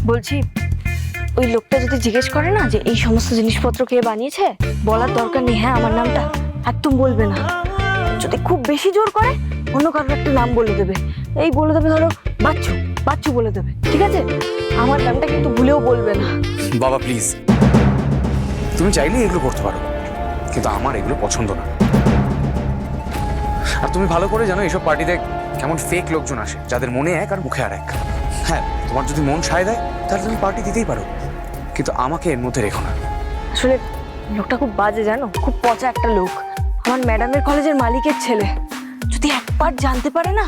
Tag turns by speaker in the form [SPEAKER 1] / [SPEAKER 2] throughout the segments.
[SPEAKER 1] বলছি ওই লোকটা যদি জিজ্ঞেস করে না যে এই সমস্ত জিনিসপত্র কে বানিয়েছে, বলার দরকার নেই হ্যাঁ আমার নামটা একদম বলবে না। যদি খুব বেশি জোর করে অন্য কারোর একটা নাম বলে দেবে, এই বলে দেবে ধরো বাচ্চু, বাচ্চু বলে দেবে, ঠিক আছে? আমার নামটা কিন্তু ভুলেও বলবে না।
[SPEAKER 2] বাবা প্লিজ, তুমি চাইলে এগুলো করতে পারো, কিন্তু আমার এগুলো পছন্দ না। আর তুমি ভালো করে জানো এইসব পার্টিতে কেমন ফেক লোকজন আসে, যাদের মনে এক আর মুখে আর এক। হ্যাঁ, তোমার যদি মন সায় দেয় তাহলে তুমি পার্টি দিতেই পারো, কিন্তু আমাকে এর মধ্যে রেখো না।
[SPEAKER 1] আসলে লোকটা খুব বাজে জানো, খুব পচা একটা লোক। আমার ম্যাডামের কলেজের মালিকের ছেলে। যদি একবার জানতে পারে না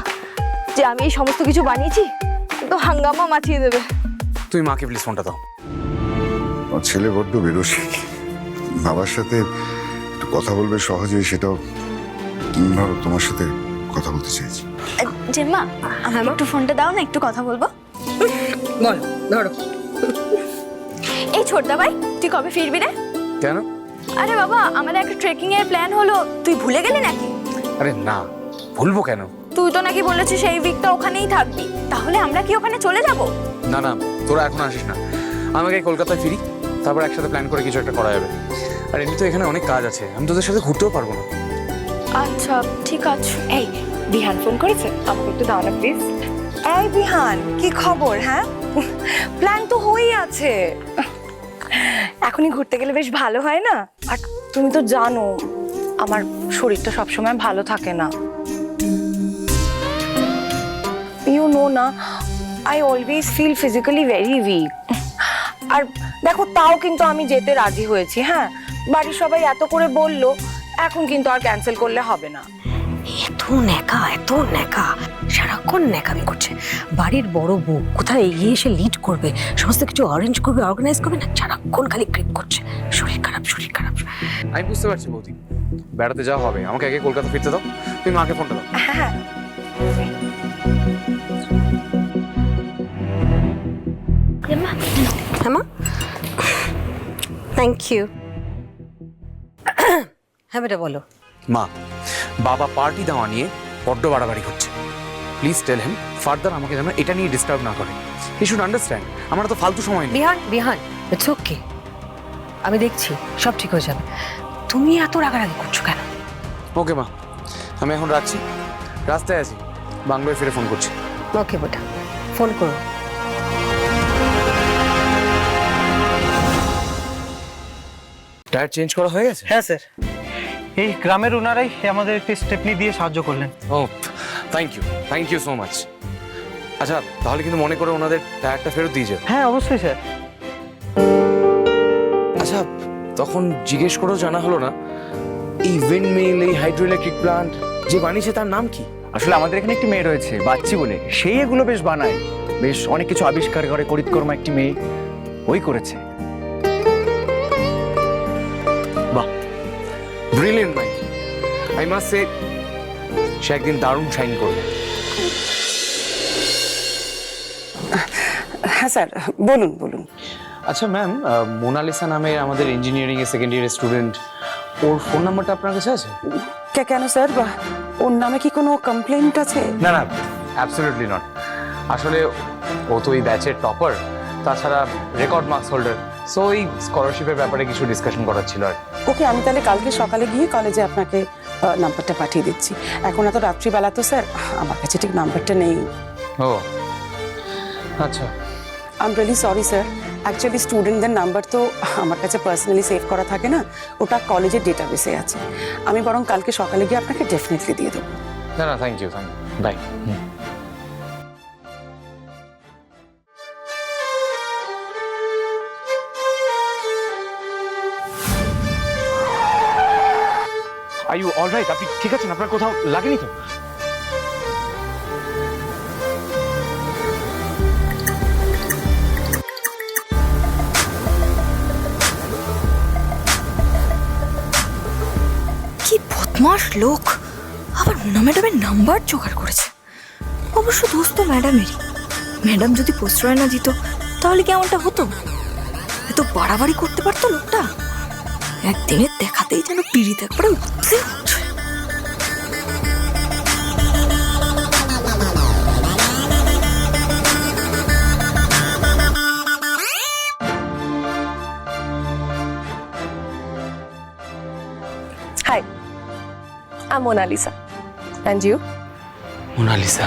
[SPEAKER 1] যে আমি এই সমস্ত কিছু বানিয়েছি, তো হাঙ্গামা মাচিয়ে দেবে।
[SPEAKER 2] তুমি মাকে প্লিজ ফোনটা দাও।
[SPEAKER 3] আমার ছেলে বড্ড বেরোসিক, বাবার সাথে একটু কথা বলবে সহজেই, সেটাও ধরো তোমার সাথে কথা বলতে চাইছি।
[SPEAKER 4] জেম্মা আমাকে একটু ফোনটা দাও না, একটু কথা বলবো।
[SPEAKER 5] বল, ধরো।
[SPEAKER 4] এই ছোটদা ভাই, তুই কবে ফিরবি রে?
[SPEAKER 2] কেন?
[SPEAKER 4] আরে বাবা, আমাদের একটা ট্রেকিং এর প্ল্যান হলো, তুই ভুলে গেলি নাকি?
[SPEAKER 2] আরে না, ভুলবো কেন?
[SPEAKER 4] তুই তো নাকি বলেছিস সেই উইকটা ওখানেই থাকবি, তাহলে আমরা কি ওখানে চলে যাব?
[SPEAKER 2] না না, তোরা এখন আসিস না, আমাকে কলকাতায় ফিরি, তারপর একসাথে প্ল্যান করে কিছু একটা করা যাবে। আর এমনি তো এখানে অনেক কাজ আছে, আমি তোদের সাথে ঘুরতেও পারবো না।
[SPEAKER 4] আচ্ছা ঠিক আছে।
[SPEAKER 6] এই বিহান ফোন করেছে, আমাকে একটু দাও না প্লিজ। এই বিহান, কি খবর? হ্যাঁ, প্ল্যান তো হয়েই আছে, এখনই ঘুরতে গেলে বেশ ভালো হয় না? আর তুমি তো জানো আমার শরীরটা সবসময় ভালো থাকে না। ইউ নো না, I always feel physically very weak. আর দেখো, তাও কিন্তু আমি যেতে রাজি হয়েছি। হ্যাঁ, বাড়ির সবাই এত করে বললো, এখন কিন্তু আর ক্যান্সেল করলে হবে না।
[SPEAKER 5] এত ন্যাকা সারাক্ষণ ন্যাকামি করছে। বাড়ির বড় বউ কোথায় এগিয়ে এসে লিড করবে, সমস্ত কিছু অরেঞ্জ করবে, অর্গানাইজ করবে না, সারাক্ষণ খালি ক্রিপ করছে। শরীর খারাপ, শরীর খারাপ।
[SPEAKER 2] আমি বুঝতে পারছি বৌদি, বেড়াতে যাওয়া হবে, আমাকে আগে কলকাতা ফিরতে দাও, তুমি মাকে ফোনটা দাও।
[SPEAKER 6] হ্যাঁ,
[SPEAKER 5] হ্যাঁ মা, থ্যাংক ইউ। হ্যাঁ বেটা বলো।
[SPEAKER 2] মা, বাবা পার্টি দেওয়া নিয়ে বড্ড বাড়াবাড়ি করছে। প্লিজ টেল হিম ফার্দার আমাকে যেন এটা নিয়ে ডিস্টার্ব না করে। হি শুড আন্ডারস্ট্যান্ড, আমার তো ফালতু সময় নেই।
[SPEAKER 5] বিহান, ইটস ওকে, আমি দেখছি সব ঠিক হয়ে যাবে। তুমি এত রাগারাগি করছো কেন?
[SPEAKER 2] ওকে মা, আমি এখন রাখছি, রাস্তায় আছি, বাংলোয় ফিরে ফোন করছি।
[SPEAKER 5] ওকে বেটা, ফোন করো।
[SPEAKER 2] টায়ার চেঞ্জ করা হয়ে গেছে?
[SPEAKER 7] হ্যাঁ স্যার, এই গ্রামের ওনারাই আমাদের একটি স্টেপনি দিয়ে সাহায্য করলেন।
[SPEAKER 2] ও থ্যাংক ইউ সো মাচ। আচ্ছা, তাহলে কিন্তু মনে করে ওনাদের টায়ারটা ফেরত দিয়ে যাও।
[SPEAKER 7] হ্যাঁ অবশ্যই স্যার।
[SPEAKER 2] আচ্ছা, তখন জিজ্ঞেস করেও জানা হলো না, এই উইন্ড মিল, এই হাইড্রো ইলেকট্রিক প্লান্ট যে বানিয়েছে তার নাম কি?
[SPEAKER 8] আসলে আমাদের এখানে একটি মেয়ে রয়েছে বাচ্চি বলে, সেই এগুলো বেশ বানায়, বেশ অনেক কিছু আবিষ্কার করে, করিতকর্মা একটি মেয়ে, ওই করেছে।
[SPEAKER 2] বাহ, brilliant mind, I must say, সে একদিন দারুণ শাইন করবে।
[SPEAKER 6] হ্যাঁ স্যার, বলুন বলুন।
[SPEAKER 2] আচ্ছা ম্যাম, মোনালিসা নামে আমাদের ইঞ্জিনিয়ারিং এর সেকেন্ড ইয়ারের স্টুডেন্ট, ওর ফোন নাম্বারটা আপনার কাছে আছে?
[SPEAKER 6] কেন স্যার, ওর নামে কি কোনো কমপ্লেন্ট আছে?
[SPEAKER 2] না না, অ্যাবসলিউটলি নট। আসলে ও তো এই ব্যাচের টপার, তাছাড়া রেকর্ড মার্কস হোল্ডার, সো এই স্কলারশিপের ব্যাপারে কিছু ডিসকাশন করার ছিল আর।
[SPEAKER 6] ওকে, আমি তাহলে কালকে সকালে গিয়ে কলেজে আপনাকে নাম্বারটা পাঠিয়ে দিচ্ছি। এখন এত রাত্রিবেলা তো স্যার, আমার কাছে ঠিক নাম্বারটা নেই।
[SPEAKER 2] ও আচ্ছা,
[SPEAKER 6] I am really sorry sir, actually স্টুডেন্টদের নাম্বার তো আমার কাছে পার্সোনালি সেভ করা থাকে না, ওটা কলেজের ডেটাবেসে আছে। আমি বরং কালকে সকালে গিয়ে আপনাকে ডেফিনেটলি দিয়ে দেবো।
[SPEAKER 2] না না, thank you, bye. Are you alright? আপনি ঠিক আছেন? আপনার কোথাও লাগেনি তো?
[SPEAKER 1] কি বদমাস লোক, আবার মোনা ম্যাডামের নাম্বার জোগাড় করেছে। অবশ্য দোষ তো ম্যাডামেরই। ম্যাডাম যদি প্রশ্রয় না দিত তাহলে কি এমনটা হতো? এত বাড়াবাড়ি করতে পারতো লোকটা? একদিনের দেখাতেই যেন পিড়িতে একবারে উঠছে।
[SPEAKER 6] I'm Mona Lisa. And you?
[SPEAKER 2] Mona Lisa.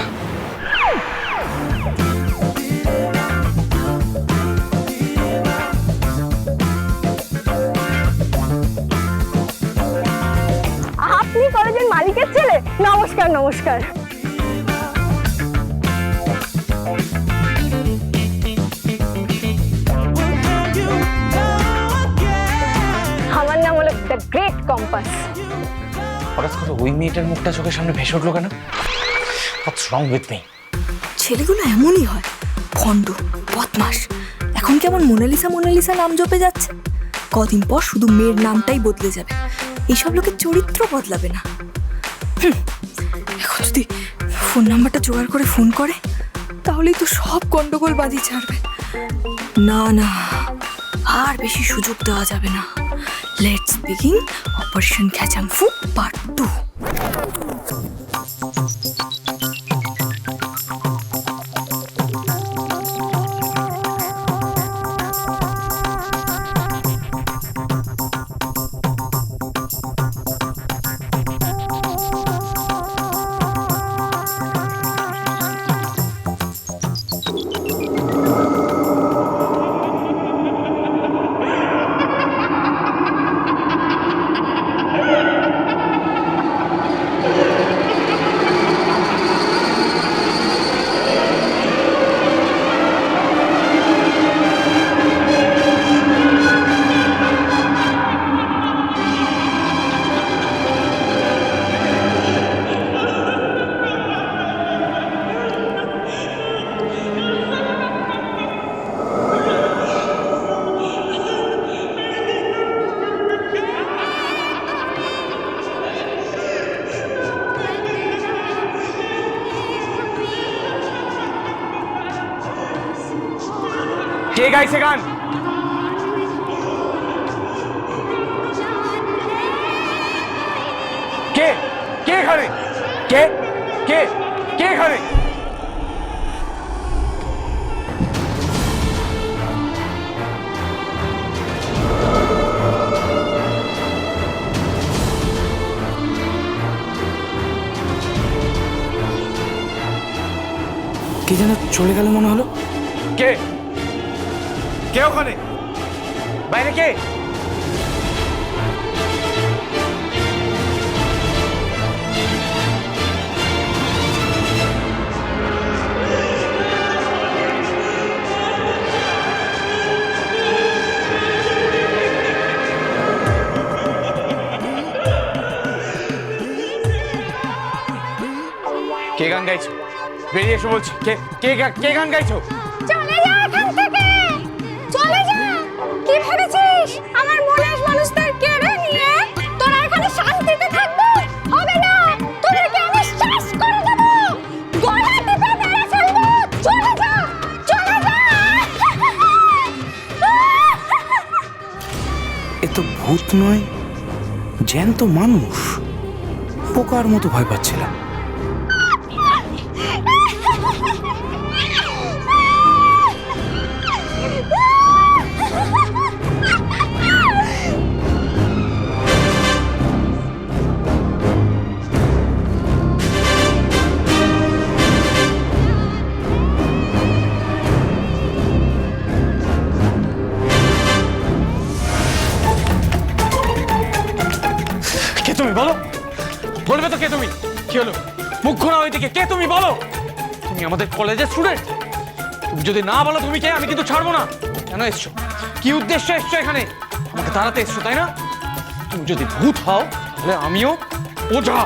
[SPEAKER 1] আপনি কলেজের মালিকের ছেলে? নমস্কার নমস্কার। আমার নাম হলো দ্য গ্রেট কম্পাস।
[SPEAKER 2] হঠাৎ করে ওই মেয়েটার মুখটা চোখের সামনে ভেসে উঠলো কেন? What's wrong with me?
[SPEAKER 9] ছেলেগুলো এমনই হয়, ভণ্ড, বদমাস। এখন কেমন মোনালিসা মোনালিসা নাম জপে যাচ্ছে, কদিন পর শুধু মেয়ের নামটাই বদলে যাবে। এইসব লোকের চরিত্র বদলাবে না। এখন যদি ফোন নাম্বারটা জোগাড় করে ফোন করে, তাহলেই তো সব গন্ডগোল বাঁধি ছাড়বে। না না, আর বেশি সুযোগ দেওয়া যাবে না। লেটস বিগিন অপারেশন খ্যাচাংফু পার্ট 2।
[SPEAKER 2] কে গাইছে গান? কে কে এখানে? কে কে কে এখানে? কে যেন চলে গেল মনে হলো। কে কে ওখানে? বাইরে কে? কে গান গাইছো? বেরিয়ে এসো বলছি। কে কে কে গান গাইছো?
[SPEAKER 4] চলে যা এখান থেকে, চলে যা। কি ভেবেছিস আমার মনের মানুষদের কেড়ে নিয়ে তোরা এখানে শান্তিতে থাকবি? হবে না, তোদেরকে আমি শেষ করে দেব, গলা টিপে মেরে ফেলবো। চলে যা, চলে যা।
[SPEAKER 2] এ তো ভূত নয়, জ্যান্ত মানুষ। পোকার মতো ভয় পাচ্ছিলাম। কে তুমি বলো? বলবে তো কে তুমি? কি হলো? মুখ ঘোরা ওইদিকে। কে তুমি বলো? তুমি আমাদের কলেজের স্টুডেন্ট। তুমি যদি না বলো তুমি কে, আমি কিন্তু ছাড়বো না। কেন এসছো? কি উদ্দেশ্যে এসছো এখানে? আমাকে তাড়াতে এসছো তাই না? তুমি যদি ভূত হও তাহলে আমিও ওঝা।